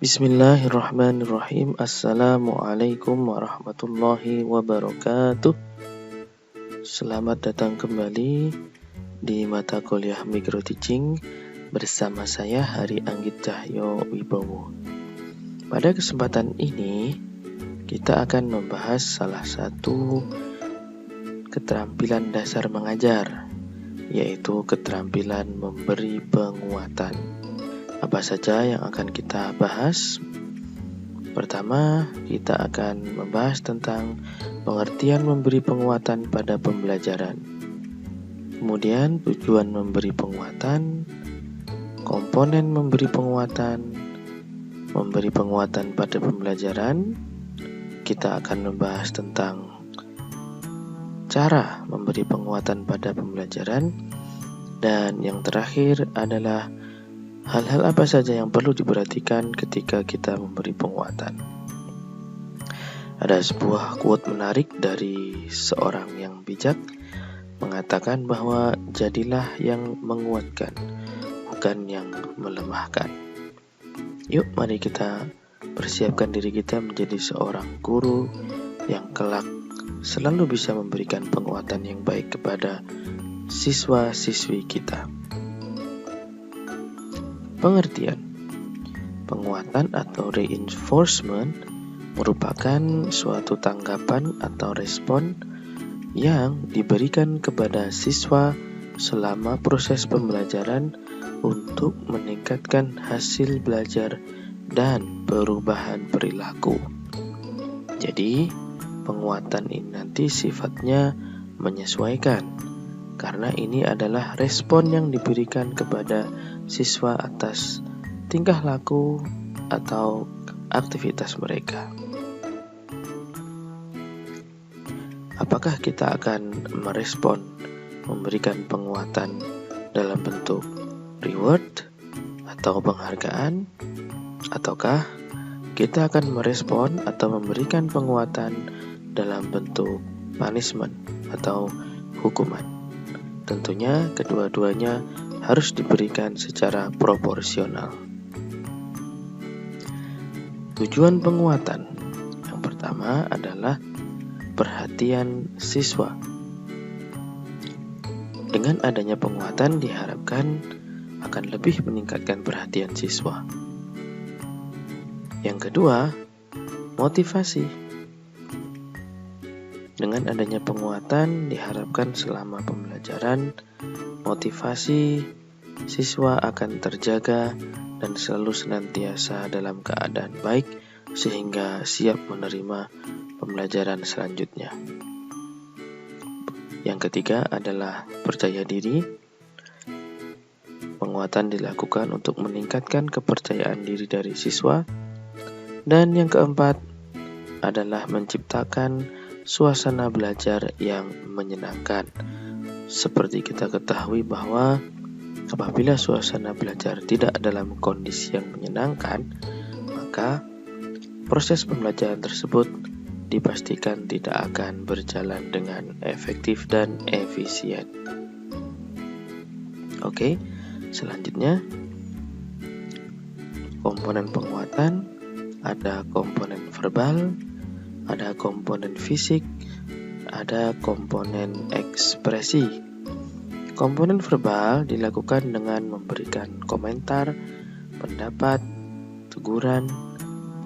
Bismillahirrahmanirrahim. Assalamualaikum warahmatullahi wabarakatuh. Selamat datang kembali di mata kuliah Micro Teaching bersama saya Hari Anggit Cahyo Wibowo. Pada kesempatan ini kita akan membahas salah satu keterampilan dasar mengajar, yaitu keterampilan memberi penguatan. Apa saja yang akan kita bahas? Pertama, kita akan membahas tentang pengertian memberi penguatan pada pembelajaran. Kemudian, tujuan memberi penguatan, komponen memberi penguatan pada pembelajaran. Kita akan membahas tentang cara memberi penguatan pada pembelajaran. Dan yang terakhir adalah hal-hal apa saja yang perlu diperhatikan ketika kita memberi penguatan. Ada sebuah quote menarik dari seorang yang bijak mengatakan bahwa jadilah yang menguatkan, bukan yang melemahkan. Yuk, mari kita persiapkan diri kita menjadi seorang guru yang kelak selalu bisa memberikan penguatan yang baik kepada siswa-siswi kita. Pengertian penguatan atau reinforcement merupakan suatu tanggapan atau respon yang diberikan kepada siswa selama proses pembelajaran untuk meningkatkan hasil belajar dan perubahan perilaku. Jadi, penguatan ini nanti sifatnya menyesuaikan, karena ini adalah respon yang diberikan kepada siswa atas tingkah laku atau aktivitas mereka. Apakah kita akan merespon memberikan penguatan dalam bentuk reward atau penghargaan, ataukah kita akan merespon atau memberikan penguatan dalam bentuk punishment atau hukuman? Tentunya kedua-duanya harus diberikan secara proporsional. Tujuan penguatan yang pertama adalah perhatian siswa. Dengan adanya penguatan diharapkan akan lebih meningkatkan perhatian siswa. Yang kedua, motivasi. Dengan adanya penguatan diharapkan selama pembelajaran motivasi siswa akan terjaga dan selalu senantiasa dalam keadaan baik sehingga siap menerima pembelajaran selanjutnya. Yang ketiga adalah percaya diri. Penguatan dilakukan untuk meningkatkan kepercayaan diri dari siswa. Dan yang keempat adalah menciptakan suasana belajar yang menyenangkan. Seperti kita ketahui bahwa apabila suasana belajar tidak dalam kondisi yang menyenangkan, maka proses pembelajaran tersebut dipastikan tidak akan berjalan dengan efektif dan efisien. Oke, selanjutnya komponen penguatan, ada komponen verbal, ada komponen fisik, ada komponen ekspresi. Komponen verbal dilakukan dengan memberikan komentar, pendapat, teguran,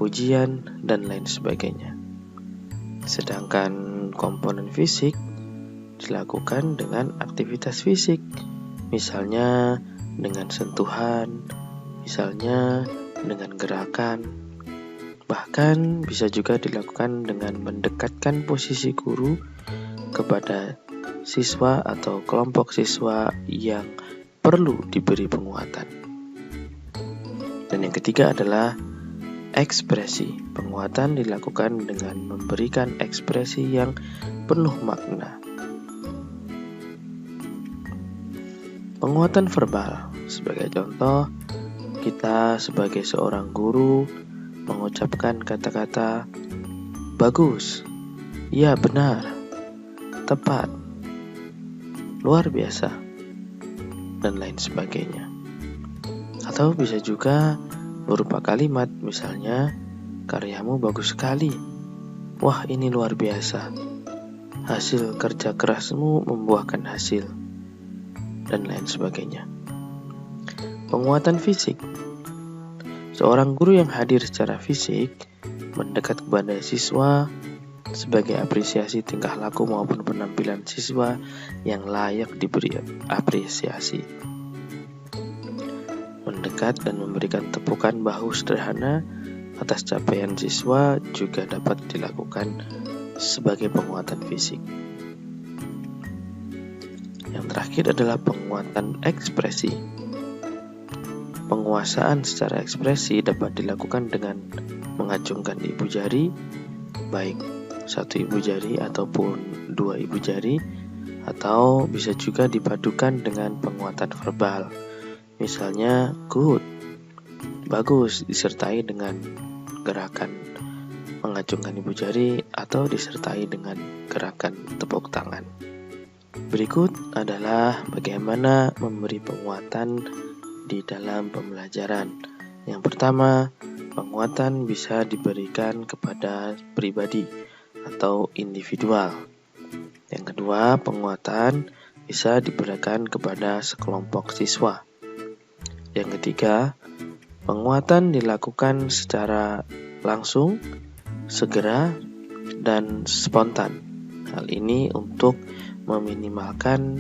pujian, dan lain sebagainya. Sedangkan komponen fisik dilakukan dengan aktivitas fisik, misalnya dengan sentuhan, misalnya dengan gerakan. Bahkan bisa juga dilakukan dengan mendekatkan posisi guru kepada siswa atau kelompok siswa yang perlu diberi penguatan. Dan yang ketiga adalah ekspresi. Penguatan dilakukan dengan memberikan ekspresi yang penuh makna. Penguatan verbal, sebagai contoh, kita sebagai seorang guru mengucapkan kata-kata bagus, ya benar, tepat, luar biasa, dan lain sebagainya. Atau bisa juga berupa kalimat, misalnya, "Karyamu bagus sekali." "Wah, ini luar biasa. Hasil kerja kerasmu membuahkan hasil." Dan lain sebagainya. Penguatan fisik. Seorang guru yang hadir secara fisik mendekat kepada siswa sebagai apresiasi tingkah laku maupun penampilan siswa yang layak diberi apresiasi. Mendekat dan memberikan tepukan bahu sederhana atas capaian siswa juga dapat dilakukan sebagai penguatan fisik. Yang terakhir adalah penguatan ekspresi. Penguasaan secara ekspresi dapat dilakukan dengan mengacungkan ibu jari, baik satu ibu jari ataupun dua ibu jari, atau bisa juga dipadukan dengan penguatan verbal. Misalnya, "Good," bagus, disertai dengan gerakan mengacungkan ibu jari atau disertai dengan gerakan tepuk tangan. Berikut adalah bagaimana memberi penguatan di dalam pembelajaran. Yang pertama, penguatan bisa diberikan kepada pribadi atau individual. Yang kedua, penguatan bisa diberikan kepada sekelompok siswa. Yang ketiga, penguatan dilakukan secara langsung, segera, dan spontan. Hal ini untuk meminimalkan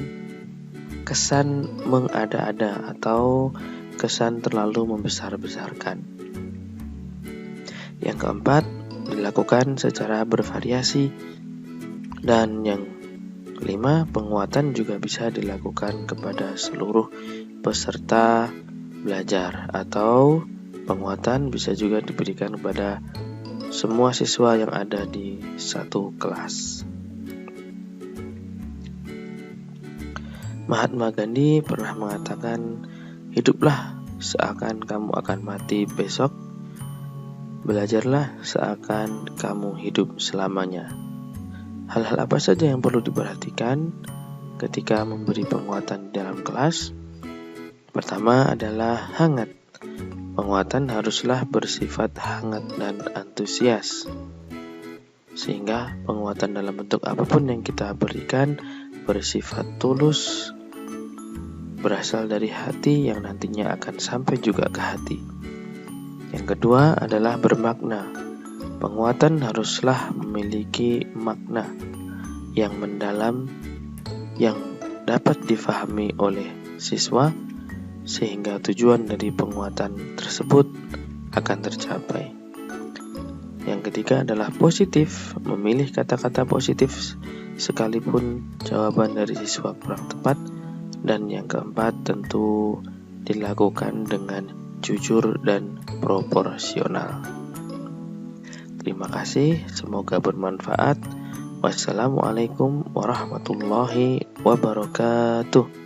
kesan mengada-ada atau kesan terlalu membesar-besarkan. Yang keempat, dilakukan secara bervariasi. Dan yang kelima, penguatan juga bisa dilakukan kepada seluruh peserta belajar, atau penguatan bisa juga diberikan kepada semua siswa yang ada di satu kelas. Mahatma Gandhi pernah mengatakan, "Hiduplah seakan kamu akan mati besok, belajarlah seakan kamu hidup selamanya." Hal-hal apa saja yang perlu diperhatikan ketika memberi penguatan di dalam kelas? Pertama adalah hangat. Penguatan haruslah bersifat hangat dan antusias, sehingga penguatan dalam bentuk apapun yang kita berikan bersifat tulus, berasal dari hati yang nantinya akan sampai juga ke hati. Yang kedua adalah bermakna. Penguatan haruslah memiliki makna yang mendalam yang dapat difahami oleh siswa, sehingga tujuan dari penguatan tersebut akan tercapai. Yang ketiga adalah positif. Memilih kata-kata positif sekalipun jawaban dari siswa kurang tepat. Dan yang keempat tentu dilakukan dengan jujur dan proporsional. Terima kasih, semoga bermanfaat. Wassalamualaikum warahmatullahi wabarakatuh.